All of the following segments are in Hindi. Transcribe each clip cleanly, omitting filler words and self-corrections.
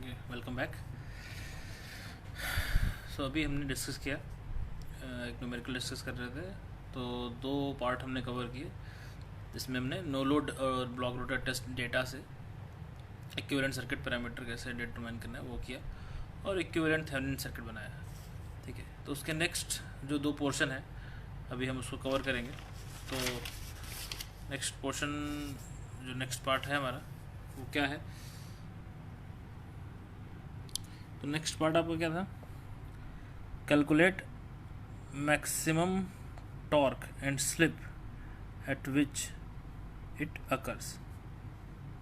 Welcome back. अभी हमने डिस्कस किया, एक न्यूमेरिकल डिस्कस कर रहे थे। तो दो पार्ट हमने कवर किए, जिसमें हमने नो लोड और ब्लॉक रोटर टेस्ट डेटा से इक्विवेलेंट सर्किट पैरामीटर कैसे डिटरमाइन करना है वो किया, और इक्विवेलेंट थेवेनिन सर्किट बनाया। ठीक है, तो उसके नेक्स्ट जो दो पोर्शन है अभी हम उसको कवर करेंगे। तो नेक्स्ट पोर्शन, जो नेक्स्ट पार्ट है हमारा, वो क्या है? तो नेक्स्ट पार्ट आपका क्या था? Calculate maximum torque and slip at which it occurs.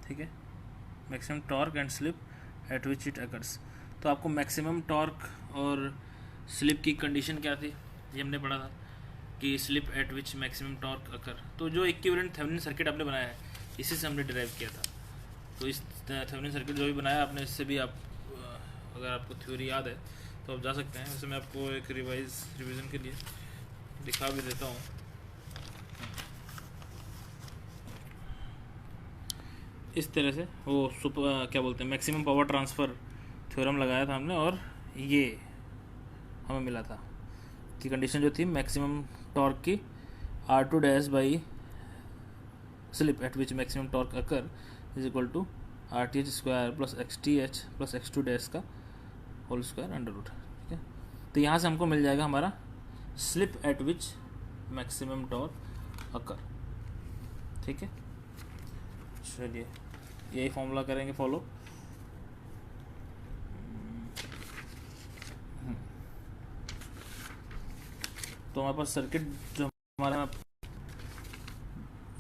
ठीक है, maximum torque and slip at which it occurs. तो आपको मैक्सिमम टॉर्क और स्लिप की कंडीशन क्या थी ये हमने पढ़ा था कि slip at which maximum torque occur. तो जो इक्विवेलेंट थेवेनिन सर्किट आपने बनाया है इसी से हमने डिराइव किया था। तो इस थेवेनिन सर्किट जो भी बनाया आपने, इससे भी आप अगर आपको थ्योरी याद है तो आप जा सकते हैं। वैसे मैं आपको एक रिवीजन के लिए दिखा भी देता हूँ। इस तरह से वो क्या बोलते हैं, मैक्सिमम पावर ट्रांसफ़र थ्योरम लगाया था हमने, और ये हमें मिला था कि कंडीशन जो थी मैक्सिमम टॉर्क की R2 dash by slip at which maximum torque occur is equal to RTH square plus XTH plus X2 dash का होल स्क्वायर अंडर रूट। ठीक है, तो यहाँ से हमको मिल जाएगा हमारा slip at which maximum torque occur. ठीक है, चलिए यही फॉर्मूला करेंगे फॉलो। तो हमारे पास सर्किट जो हमारा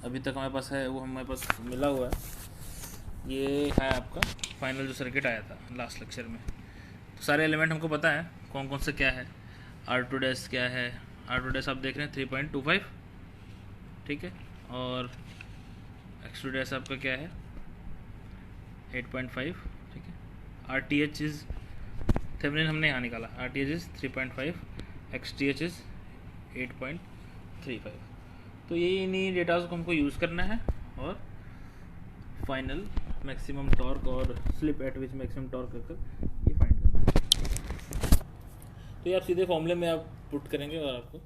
अभी तक हमारे पास है वो हमारे पास मिला हुआ है, ये है आपका फाइनल जो सर्किट आया था लास्ट लेक्चर में। तो सारे एलिमेंट हमको पता है कौन कौन से क्या है। R2 डैश क्या है? R2 डैश आप देख रहे हैं 3.25, ठीक है, और X2 डैश आपका क्या है 8.5, ठीक है। RTH इज़ थेवेनिन हमने यहाँ निकाला, RTH इज़ 3.5, XTH इज़ 8.35। तो ये इन्हीं डेटाज को हमको यूज़ करना है और फाइनल मैक्सिमम टॉर्क और slip at which maximum torque कर ये फाइंड करना है। तो ये आप सीधे फॉर्मूले में आप पुट करेंगे और आपको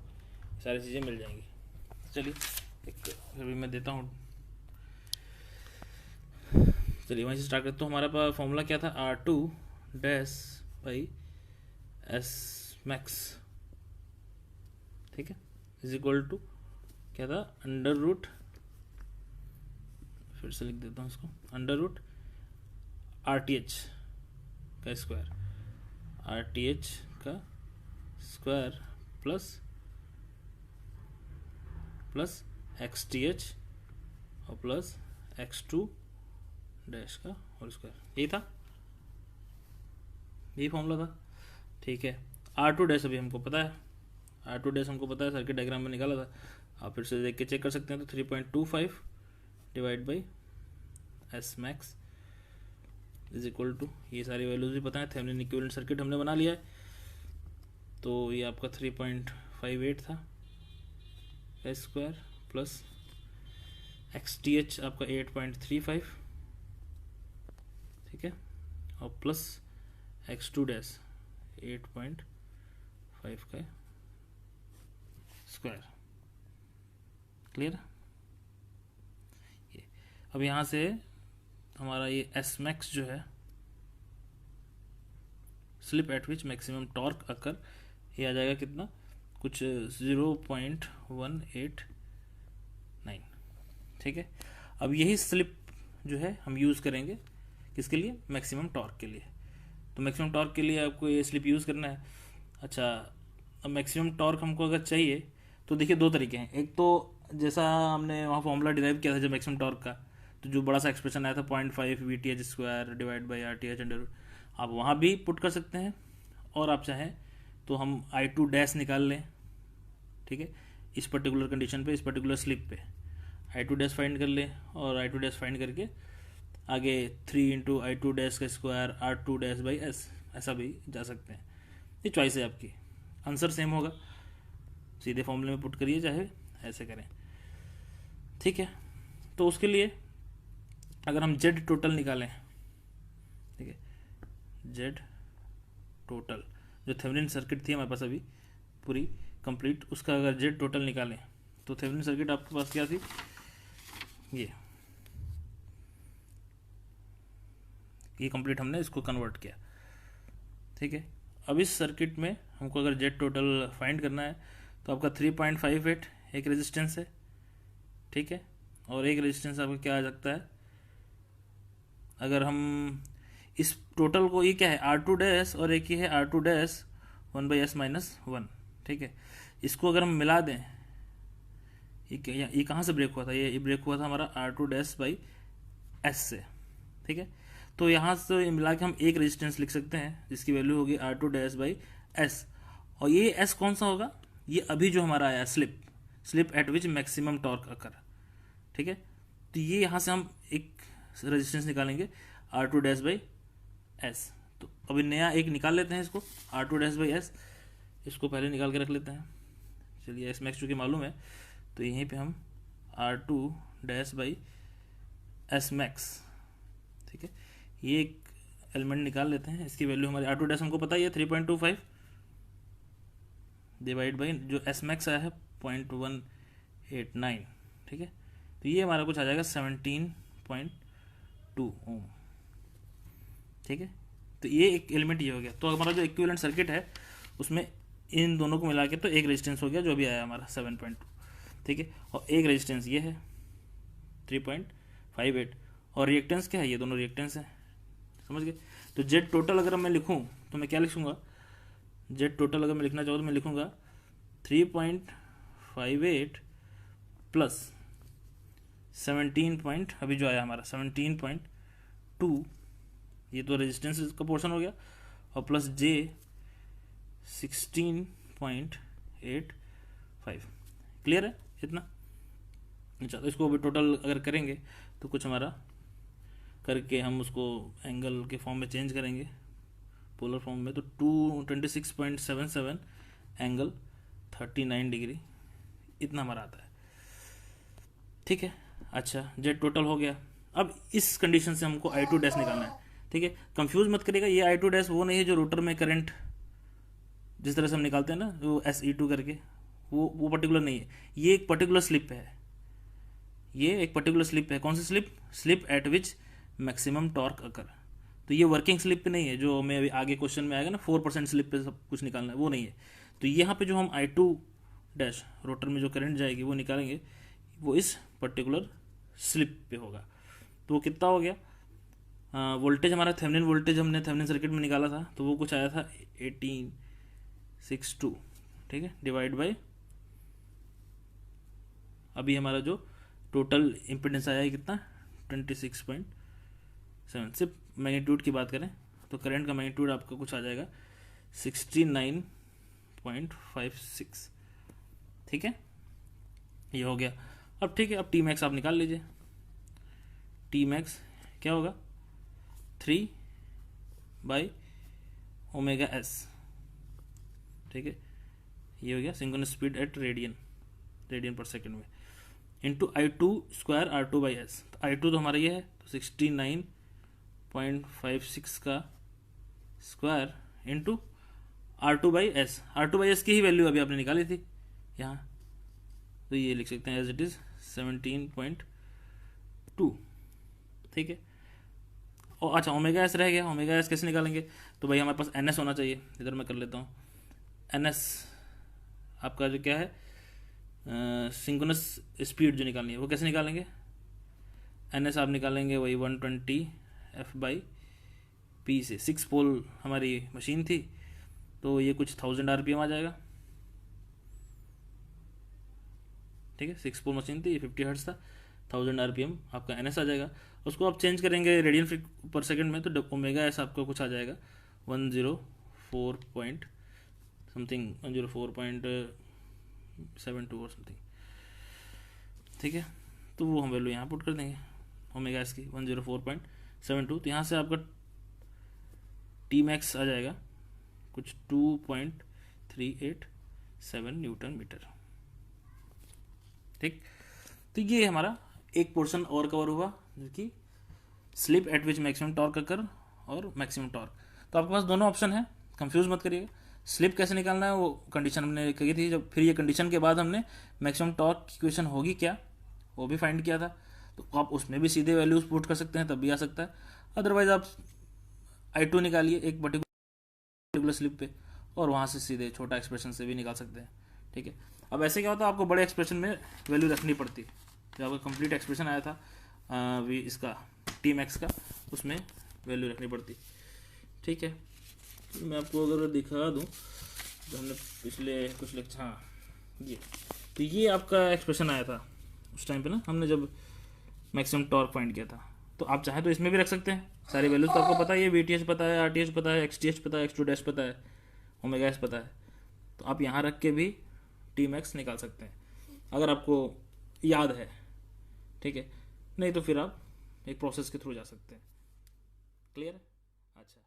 सारी चीज़ें मिल जाएंगी। चलिए एक फिर भी मैं देता हूँ। चलिए वहीं से स्टार्ट करते। तो हमारा पास फॉर्मूला क्या था? R2 dash by S max, ठीक है, इज इक्वल टू क्या था? अंडर रूट, फिर से लिख देता हूँ इसको, अंडर रूट RTH का स्क्वायर, RTH का स्क्वायर प्लस XTH और प्लस X2 डैश का होल स्क्वायर। यही था, यही फॉर्मूला था। ठीक है, R2 डैश अभी हमको पता है, R2 डैश हमको पता है, सर्किट डायग्राम में निकाला था। आप फिर से देख के चेक कर सकते हैं। तो 3.25 divide by S max is equal to, ये सारी वैल्यूज भी पता है, थेवेनिन इक्विवेलेंट सर्किट हमने बना लिया है। तो ये आपका 3.58 था स्क्वायर प्लस XTH आपका 8.35, ठीक है, और प्लस X2 डैश 8.5 का स्क्वायर। क्लियर? ये अब यहाँ से हमारा ये S मैक्स जो है, slip at which maximum torque occur, ये आ जाएगा कितना? कुछ 0.189। ठीक है, अब यही स्लिप जो है हम यूज़ करेंगे किसके लिए? मैक्सिमम टॉर्क के लिए। तो मैक्सिमम टॉर्क के लिए आपको ये स्लिप यूज़ करना है। अच्छा, अब मैक्सिमम टॉर्क हमको अगर चाहिए तो देखिए दो तरीके हैं। एक तो जैसा हमने वहाँ फॉर्मूला डिराइव किया था जब मैक्सिमम टॉर्क का, तो जो बड़ा सा एक्सप्रेशन आया था 0.5 VTH square divide by RTH under, आप वहाँ भी पुट कर सकते हैं, और आप चाहें तो हम I2 डैश निकाल लें। ठीक है, इस पर्टिकुलर कंडीशन पे, इस पर्टिकुलर स्लिप पे I2 डैश फाइंड कर लें, और I2 डैश फाइंड करके आगे 3 इंटू I2 डैश का square R2 dash by S, ऐसा भी जा सकते हैं। ये चॉइस है आपकी, आंसर सेम होगा। सीधे फॉर्मूले में पुट करिए चाहे ऐसे करें। ठीक है, तो उसके लिए अगर हम Z टोटल निकालें, ठीक है, जेड टोटल, जो थेवेनिन सर्किट थी हमारे पास अभी पूरी कंप्लीट, उसका अगर जेड टोटल निकालें तो थेवेनिन सर्किट आपके पास क्या थी, ये कंप्लीट हमने इसको कन्वर्ट किया। ठीक है, अब इस सर्किट में हमको अगर जेड टोटल फाइंड करना है तो आपका 3.58 एक रेजिस्टेंस है, ठीक है, और एक रेजिस्टेंस आपका क्या आ सकता है, अगर हम इस टोटल को, ये क्या है R2 डैश और एक ये है R2 डैश 1/s-1, ठीक है, इसको अगर हम मिला दें, ये कहाँ से ब्रेक हुआ था, ये ब्रेक हुआ था हमारा R2 डैश बाई एस से, ठीक है, तो यहाँ से मिला के हम एक रेजिस्टेंस लिख सकते हैं जिसकी वैल्यू होगी R2 डैश बाई एस, और ये एस कौन सा होगा, ये अभी जो हमारा आया slip at which maximum torque occur, ठीक है, तो ये यहाँ से हम एक रेजिस्टेंस निकालेंगे R2 डैश बाई एस। तो अभी नया एक निकाल लेते हैं इसको, R2 डैश बाई एस, इसको पहले निकाल के रख लेते हैं। चलिए एस मैक्स चूँकि मालूम है तो यहीं पे हम R2 dash by S max, ठीक है, ये एक एलिमेंट निकाल लेते हैं, इसकी वैल्यू हमारी R2 डैश हमको पता ही है 3.25 डिवाइड बाई जो एस मैक्स आया है 0.189, ठीक है, तो ये हमारा कुछ आ जाएगा 17.2 ओम, ठीक है, तो ये एक एलिमेंट ये हो गया। तो हमारा जो इक्विवेलेंट सर्किट है उसमें इन दोनों को मिला के तो एक रेजिस्टेंस हो गया जो भी आया हमारा 7.2, ठीक है, और एक रेजिस्टेंस ये है 3.58, और रिएक्टेंस क्या है, ये दोनों रिएक्टेंस हैं, समझ गए। तो जेड टोटल अगर मैं लिखूं तो मैं क्या लिखूंगा, जेड टोटल अगर मैं लिखना चाहूँ तो मैं लिखूंगा 3.58 प्लस 17 अभी जो आया हमारा 17.2, ये तो रेजिस्टेंस का पोर्शन हो गया, और प्लस जे 16.85, क्लियर है इतना। अच्छा, तो इसको अभी टोटल अगर करेंगे तो कुछ हमारा करके हम उसको एंगल के फॉर्म में चेंज करेंगे, पोलर फॉर्म में, तो 226.77 एंगल 39 डिग्री इतना हमारा आता है, ठीक है। अच्छा, जेड टोटल हो गया। अब इस कंडीशन से हमको I2 डैश निकालना है, ठीक है, कंफ्यूज मत करिएगा, ये I2 डैश वो नहीं है जो रोटर में करंट जिस तरह से हम निकालते हैं ना, वो SE2 करके, वो पर्टिकुलर नहीं है, ये एक पर्टिकुलर स्लिप है, ये एक पर्टिकुलर स्लिप है। कौन सी slip at which maximum torque occur, तो ये वर्किंग स्लिप पे नहीं है जो हमें अभी आगे क्वेश्चन में आएगा ना, 4% स्लिप पे सब कुछ निकालना है, वो नहीं है। तो यहाँ पे जो हम I2 डैश रोटर में जो करंट जाएगी वो निकालेंगे, वो इस पर्टिकुलर स्लिप पे होगा। तो वो कितना हो गया, वोल्टेज हमारा थेवेनिन वोल्टेज हमने थेवेनिन सर्किट में निकाला था, तो वो कुछ आया था 1862, ठीक है, डिवाइड बाय अभी हमारा जो टोटल इम्पिडेंस आया है कितना 26.7। सिर्फ मैग्नीट्यूड की बात करें तो करंट का मैग्नीट्यूड आपका कुछ आ जाएगा 69.56, ठीक है, ये हो गया। अब ठीक है, अब टी मैक्स आप निकाल लीजिए, टी मैक्स क्या होगा 3/ओमेगा-s, ठीक है, ये हो गया सिंक्रोनस स्पीड एट रेडियन पर सेकेंड में, इंटू I2 स्क्वायर R2/s। तो I2 तो हमारा ये है, तो 69.56 का स्क्वायर इंटू R2/s, R2/s की ही वैल्यू अभी आपने निकाली थी यहाँ, तो ये लिख सकते हैं एज इट इज 17.2, ठीक है। और अच्छा, ओमेगा-s रह गया, ओमेगा-s कैसे निकालेंगे, तो भाई हमारे पास NS होना चाहिए, इधर मैं कर लेता हूँ, NS आपका जो क्या है सिंक्रोनस स्पीड जो निकालनी है वो कैसे निकालेंगे, NS आप निकालेंगे वही 120 F/P से, 6 पोल हमारी मशीन थी, तो ये कुछ 1000 RPM आ जाएगा, ठीक है, 6 पोल मशीन थी, ये 50 हर्ट्ज था, 1000 RPM आपका NS आ जाएगा। उसको आप चेंज करेंगे रेडियन पर सेकंड में, तो ओमेगा-s आपका कुछ आ जाएगा 104 पॉइंट समथिंग, 104.72 और समथिंग, ठीक है, तो वो हम वैल्यू यहाँ पुट कर देंगे ओमेगा-s की 104.72, तो यहाँ से आपका टी मैक्स आ जाएगा कुछ 2.387 न्यूटन मीटर, ठीक। तो ये हमारा एक पोर्शन और कवर हुआ जो कि slip at which maximum torque occur और मैक्सिमम टॉर्क। तो आपके पास दोनों ऑप्शन है, कंफ्यूज मत करिएगा। स्लिप कैसे निकालना है वो कंडीशन हमने कही थी, जब फिर ये कंडीशन के बाद हमने मैक्सिमम टॉर्क की इक्वेशन होगी क्या वो भी फाइंड किया था। तो आप उसमें भी सीधे वैल्यूज पुट कर सकते हैं, तब भी आ सकता है। अदरवाइज आप I2 निकालिए एक पर्टिकुलर स्लिप पे, और वहाँ से सीधे छोटा एक्सप्रेशन से भी निकाल सकते हैं। ठीक है, अब ऐसे क्या होता है, आपको बड़े एक्सप्रेशन में वैल्यू रखनी पड़ती है। जो आपका कंप्लीट एक्सप्रेशन आया था भी इसका टी मैक्स का, उसमें वैल्यू रखनी पड़ती। ठीक है, तो मैं आपको अगर दिखा दूँ तो हमने पिछले कुछ लेक्चर, हाँ ये, तो ये आपका एक्सप्रेशन आया था उस टाइम पे ना, हमने जब मैक्सिमम टॉर्क फाइंड किया था। तो आप चाहें तो इसमें भी रख सकते हैं सारी वैल्यूज, तो आपको पता है ये VTH पता है, RTH पता है, XTH पता है, X2 डैश पता है, ओमेगा एस पता है। तो आप यहाँ रख के भी टी मैक्स निकाल सकते हैं अगर आपको याद है। ठीक है, नहीं तो फिर आप एक प्रोसेस के थ्रू जा सकते हैं। क्लियर है? अच्छा।